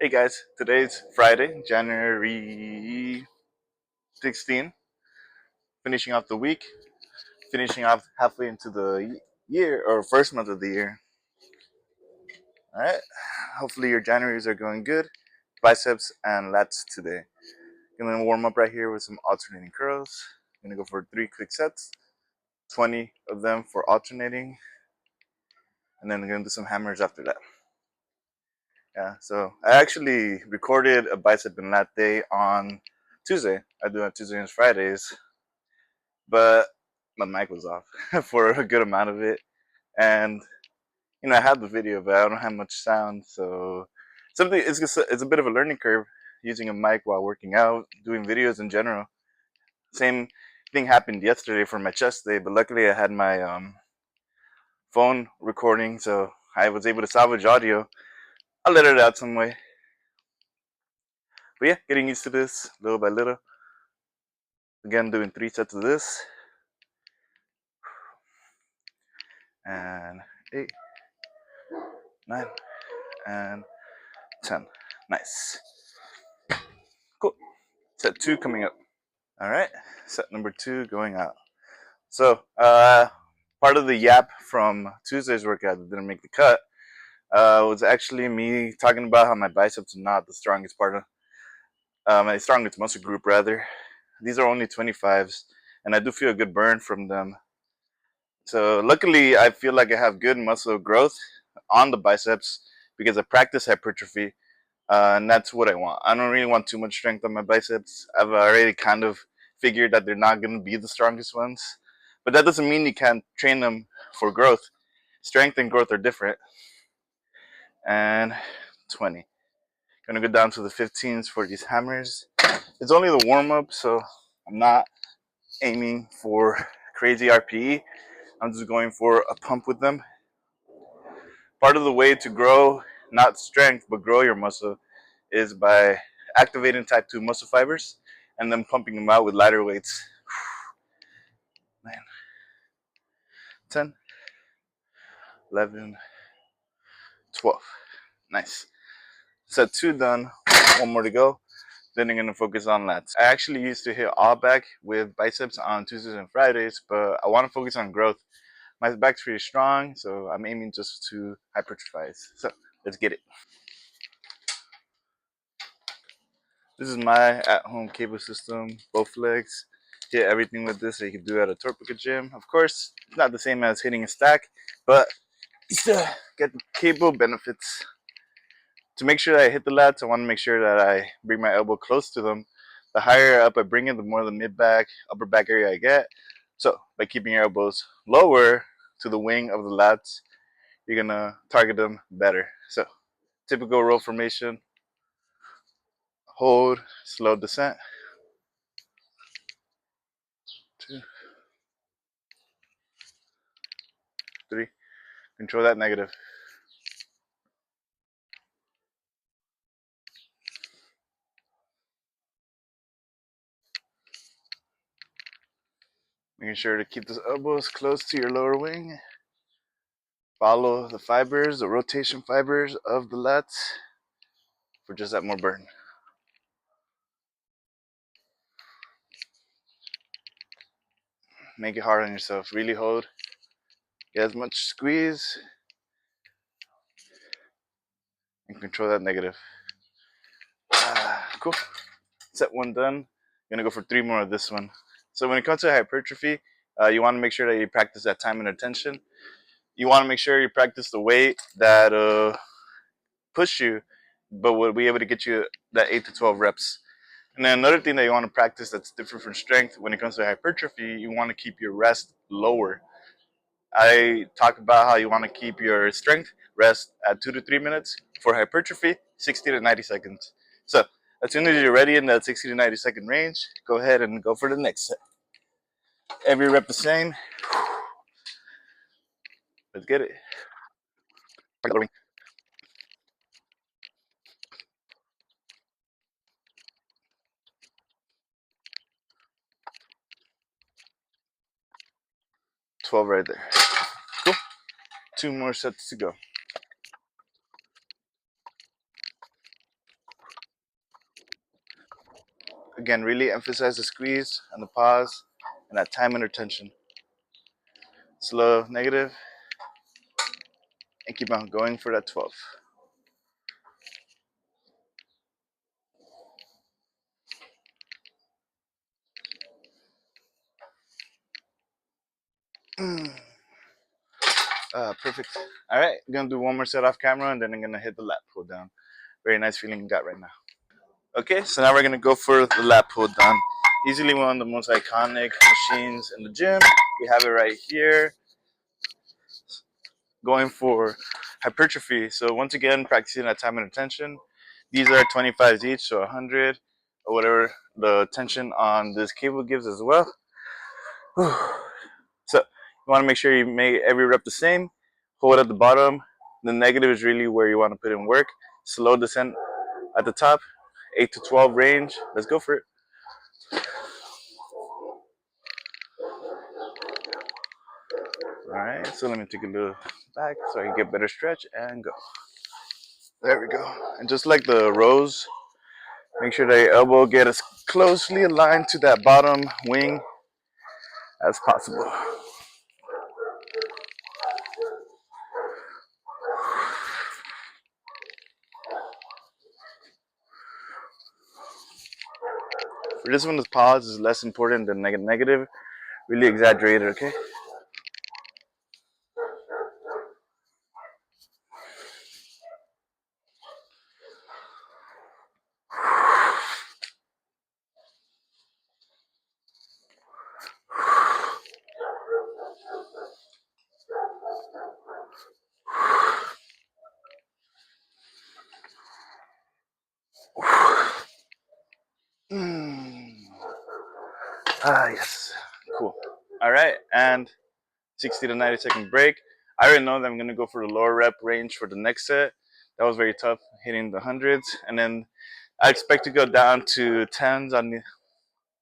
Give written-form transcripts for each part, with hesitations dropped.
Hey guys, today's Friday, January 16th, finishing off the week, finishing off halfway into the year or first month of the year. All right, hopefully your Januaries are going good. Biceps and lats today. Gonna warm up right here with some alternating curls. Gonna go for 3 quick sets, 20 of them for alternating, and then I'm gonna do some hammers after that. Yeah, so I actually recorded a bicep and lat day on Tuesday. I do it on Tuesdays and Fridays, but my mic was off for a good amount of it, and I have the video, but I don't have much sound, so something it's a bit of a learning curve using a mic while working out, doing videos in general. Same thing happened yesterday for my chest day, but luckily I had my phone recording, so I was able to salvage audio. I'll let it out some way. But yeah, getting used to this little by little. Again, doing 3 sets of this, and 8, 9, and 10. Nice. Cool. Set 2 coming up. All right. Set number 2 going out. So, part of the yap from Tuesday's workout that didn't make the cut was actually me talking about how my biceps are not the strongest part of my strongest muscle group, rather. These are only 25s, and I do feel a good burn from them. So, luckily, I feel like I have good muscle growth on the biceps because I practice hypertrophy. And that's what I want. I don't really want too much strength on my biceps. I've already kind of figured that they're not going to be the strongest ones, but that doesn't mean you can't train them for growth. Strength and growth are different. And 20. Gonna go down to the 15s for these hammers. It's only the warm up, so I'm not aiming for crazy RPE. I'm just going for a pump with them. Part of the way to grow, not strength, but grow your muscle is by activating type 2 muscle fibers and then pumping them out with lighter weights. 9, 10, 11, 12. Nice. Set 2 done. One more to go. Then I'm going to focus on lats. I actually used to hit all back with biceps on Tuesdays and Fridays, but I want to focus on growth. My back's pretty strong, so I'm aiming just to hypertrophize. So let's get it. This is my at-home cable system, both legs. Hit everything with this that you can do at a Torpica gym. Of course, it's not the same as hitting a stack, but you still get the cable benefits. To make sure that I hit the lats, I want to make sure that I bring my elbow close to them. The higher up I bring it, the more the mid-back, upper back area I get. So by keeping your elbows lower to the wing of the lats, you're going to target them better. So typical row formation, hold, slow descent. 2, 3. Control that negative. Making sure to keep those elbows close to your lower wing. Follow the fibers, the rotation fibers of the lats for just that more burn. Make it hard on yourself. Really hold. Get as much squeeze and control that negative. Cool. Set 1 done. Gonna go for 3 more of this one. So when it comes to hypertrophy, you want to make sure that you practice that time and attention. You want to make sure you practice the weight that push you, but will be able to get you that 8 to 12 reps. And then another thing that you want to practice that's different from strength when it comes to hypertrophy, you want to keep your rest lower. I talk about how you want to keep your strength rest at 2 to 3 minutes. For hypertrophy, 60 to 90 seconds. So as soon as you're ready in that 60 to 90-second range, go ahead and go for the next set. Every rep the same. Let's get it. 12 right there. Cool. 2 more sets to go. Again, really emphasize the squeeze and the pause and that time under tension. Slow, negative, and keep on going for that 12. Perfect. All right, I'm gonna do one more set off camera and then I'm gonna hit the lat pull down. Very nice feeling you got right now. Okay, so now we're gonna go for the lat pull down. Easily one of the most iconic machines in the gym. We have it right here. Going for hypertrophy. So once again, practicing that time and attention. These are 25s each, so 100 or whatever the tension on this cable gives as well. So you want to make sure you make every rep the same. Hold at the bottom. The negative is really where you want to put in work. Slow descent at the top. 8 to 12 range. Let's go for it. All right, so let me take a little back so I can get better stretch and go. There we go. And just like the rows, make sure that your elbow get as closely aligned to that bottom wing as possible. For this one, the pause is less important than negative. Really exaggerate it, okay? Yes. Cool. All right, and 60 to 90-second break. I already know that I'm going to go for the lower rep range for the next set. That was very tough, hitting the hundreds. And then I expect to go down to 10s on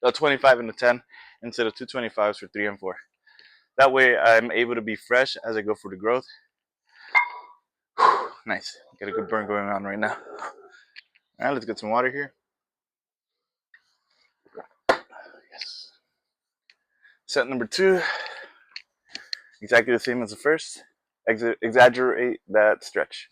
the 25 and the 10 instead of 225s for 3 and 4. That way I'm able to be fresh as I go for the growth. Nice. Got a good burn going on right now. All right, let's get some water here. Yes. Set number 2, exactly the same as the first. Exaggerate that stretch.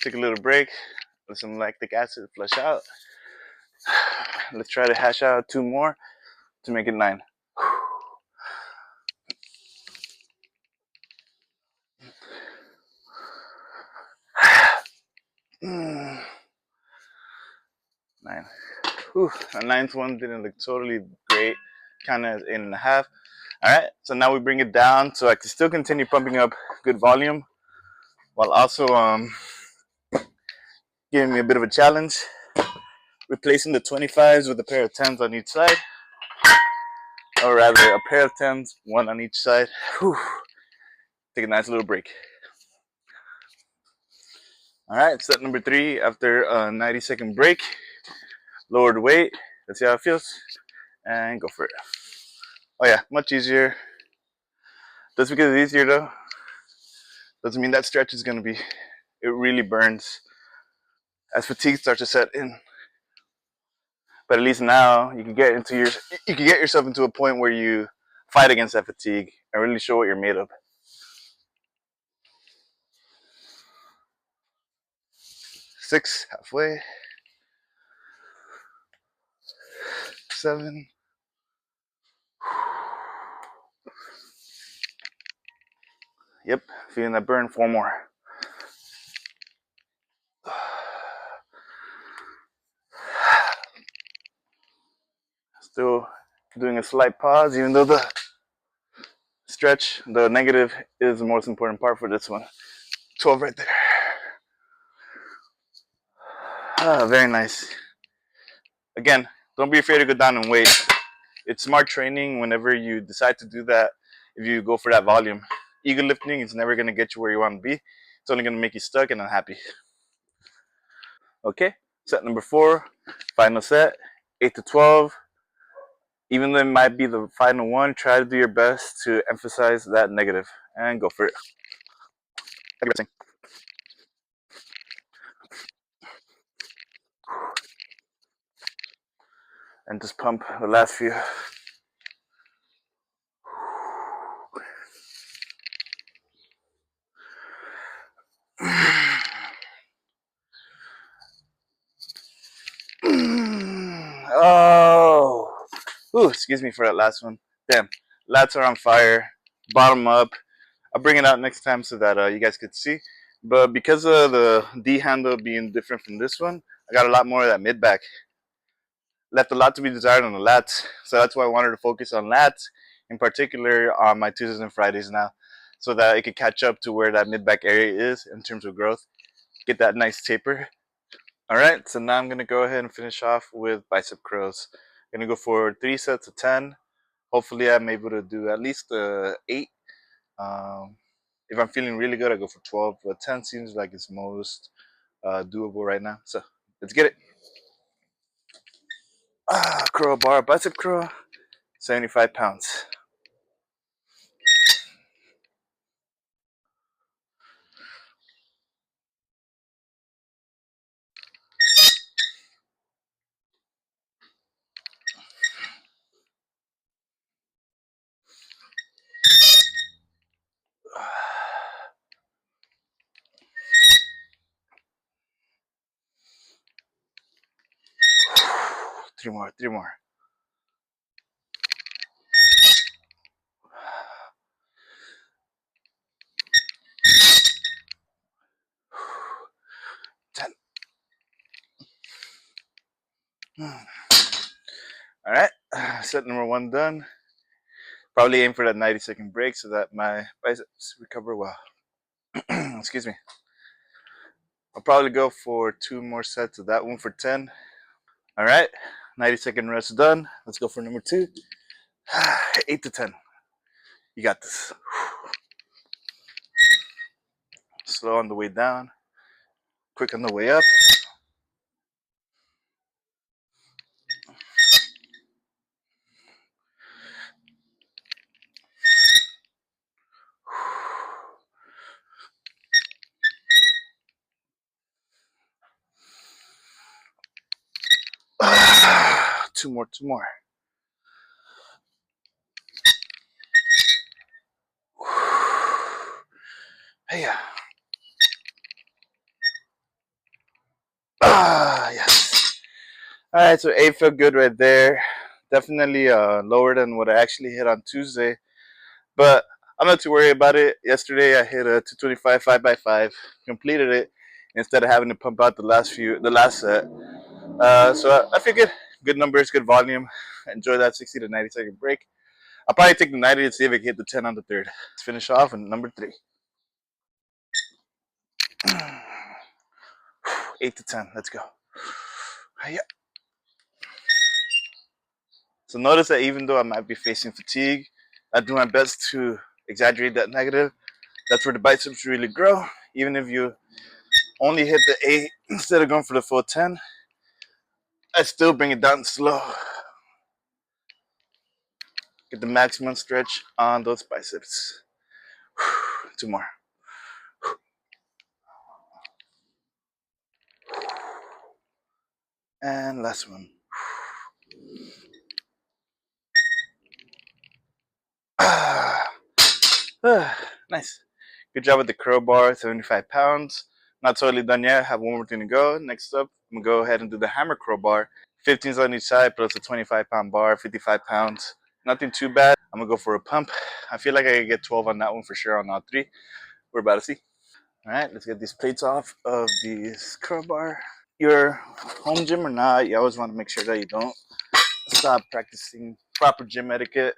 Take a little break. Let some lactic acid flush out. Let's try to hash out 2 more to make it 9. 9. Whew. The 9th one didn't look totally great. Kind of 8.5. All right, so now we bring it down so I can still continue pumping up good volume while also giving me a bit of a challenge. Replacing the 25s with a pair of 10s on each side, or rather a pair of 10s, one on each side. Whew. Take a nice little break. All right, set number 3 after a 90-second break. Lowered weight. Let's see how it feels. And go for it. Oh yeah, much easier. Just because it's easier though, doesn't mean that stretch is gonna be, it really burns as fatigue starts to set in. But at least now you can get yourself into a point where you fight against that fatigue and really show what you're made of. 6, halfway. 7. Yep, feeling that burn. 4 more. Still doing a slight pause, even though the stretch, the negative, is the most important part for this one. 12 right there. Very nice. Again, don't be afraid to go down in weight. It's smart training whenever you decide to do that. If you go for that volume, ego lifting is never going to get you where you want to be. It's only going to make you stuck and unhappy. Okay, set number 4, final set, 8 to 12, Even though it might be the final one, try to do your best to emphasize that negative and go for it. And just pump the last few. Oh, ooh, excuse me for that last one. Damn, lats are on fire. Bottom up. I'll bring it out next time so that you guys could see. But because of the D handle being different from this one, I got a lot more of that mid back. Left a lot to be desired on the lats. So that's why I wanted to focus on lats, in particular on my Tuesdays and Fridays now, so that it could catch up to where that mid back area is in terms of growth. Get that nice taper. All right, so now I'm going to go ahead and finish off with bicep curls. I'm going to go for 3 sets of 10. Hopefully I'm able to do at least 8. Um, if I'm feeling really good, I go for 12, but 10 seems like it's most doable right now. So let's get it. Curl bar, bicep curl, 75 pounds. Three more, 10. All right, set number 1 done. Probably aim for that 90-second break so that my biceps recover well. Excuse me. I'll probably go for 2 more sets of that one for 10. All right, 90-second rest done. Let's go for number 2. 8 to 10. You got this. Slow on the way down, quick on the way up. Two more. Hey, yes. All right, so 8 felt good right there. Definitely lower than what I actually hit on Tuesday, but I'm not too worried about it. Yesterday I hit a 225 5x5, completed it instead of having to pump out the last set. So I feel good. Good numbers, good volume. Enjoy that 60 to 90-second break. I'll probably take the 90 to see if I can hit the 10 on the third. Let's finish off in number 3. 8 to 10. Let's go. Yeah. So notice that even though I might be facing fatigue, I do my best to exaggerate that negative. That's where the biceps really grow. Even if you only hit the 8 instead of going for the full 10, I still bring it down slow. Get the maximum stretch on those biceps. 2 more. And last one. Nice. Good job with the curl bar, 75 pounds. Not totally done yet. Have one more thing to go. Next up, I'm going to go ahead and do the hammer curl bar. 15s on each side plus a 25-pound bar, 55 pounds. Nothing too bad. I'm going to go for a pump. I feel like I can get 12 on that one for sure on all 3. We're about to see. All right, let's get these plates off of this curl bar. Your home gym or not, you always want to make sure that you don't stop practicing proper gym etiquette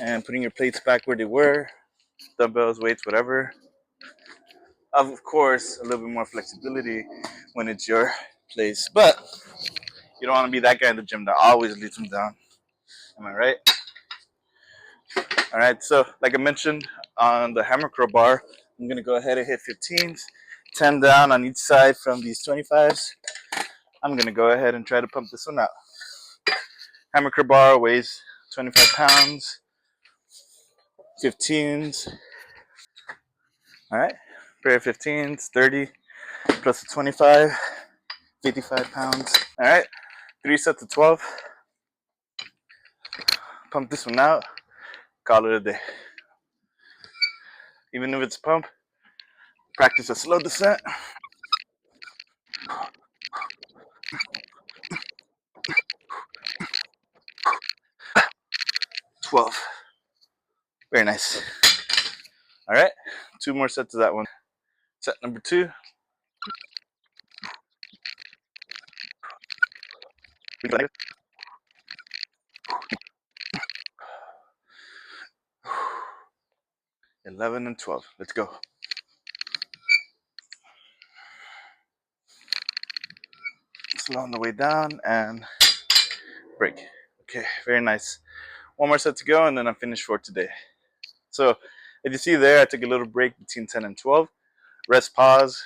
and putting your plates back where they were, dumbbells, weights, whatever. Of course, a little bit more flexibility when it's your place, but you don't want to be that guy in the gym that always leads them down. Am I right? All right, so like I mentioned on the hammer curl bar, I'm going to go ahead and hit 15s, 10 down on each side from these 25s. I'm going to go ahead and try to pump this one out. Hammer curl bar weighs 25 pounds. 15s. All right. Pair of 15s, 30 plus a 25, 55 pounds. All right. 3 sets of 12. Pump this one out. Call it a day. Even if it's a pump, practice a slow descent. 12. Very nice. All right. 2 more sets of that one. Set number 2. Negative. 11 and 12. Let's go. Slow on the way down and break. Okay, very nice. 1 more set to go and then I'm finished for today. So as you see there, I took a little break between 10 and 12. Rest, pause.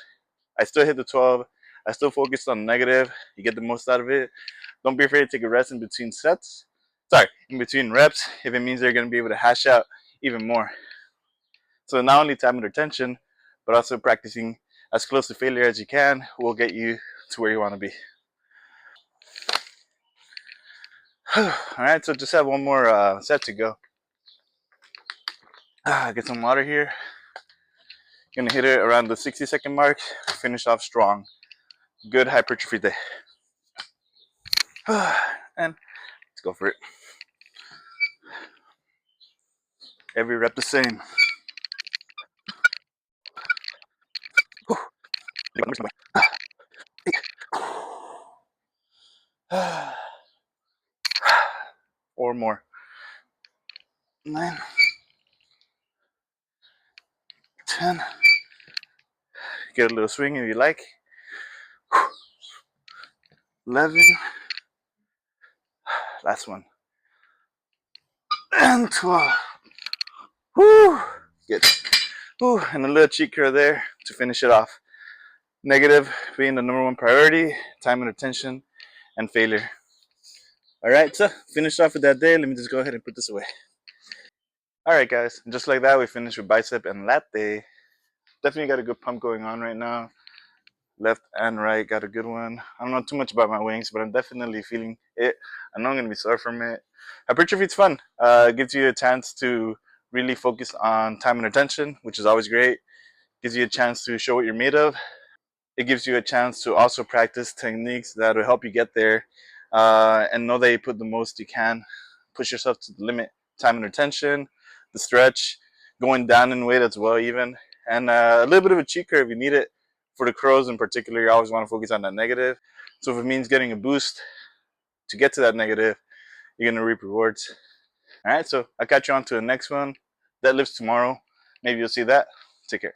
I still hit the 12. I still focused on negative. You get the most out of it. Don't be afraid to take a rest in between sets. Sorry, in between reps, if it means they're going to be able to hash out even more. So not only time and attention, but also practicing as close to failure as you can will get you to where you want to be. All right, so just have 1 more set to go. Get some water here. Gonna hit it around the 60-second mark. Finish off strong. Good hypertrophy day. And let's go for it. Every rep the same. Or more. 9, 10. Get a little swing if you like. 11. Last one. And 12. Woo! Good. Woo! And a little cheat curl there to finish it off. Negative being the number 1 priority, time and attention, and failure. All right, so finished off with that day. Let me just go ahead and put this away. All right, guys. Just like that, we finished with bicep and lat day. Definitely got a good pump going on right now. Left and right got a good one. I don't know too much about my wings, but I'm definitely feeling it. I know I'm gonna be sore from it. Hypertrophy is fun. It gives you a chance to really focus on time and attention, which is always great. Gives you a chance to show what you're made of. It gives you a chance to also practice techniques that will help you get there, and know that you put the most you can. Push yourself to the limit. Time and attention, the stretch, going down in weight as well, even, and a little bit of a cheat curve if you need it. For the curls in particular, you always want to focus on that negative. So if it means getting a boost to get to that negative, you're gonna reap rewards. All right, so I'll catch you on to the next one. Deadlifts tomorrow. Maybe you'll see that. Take care.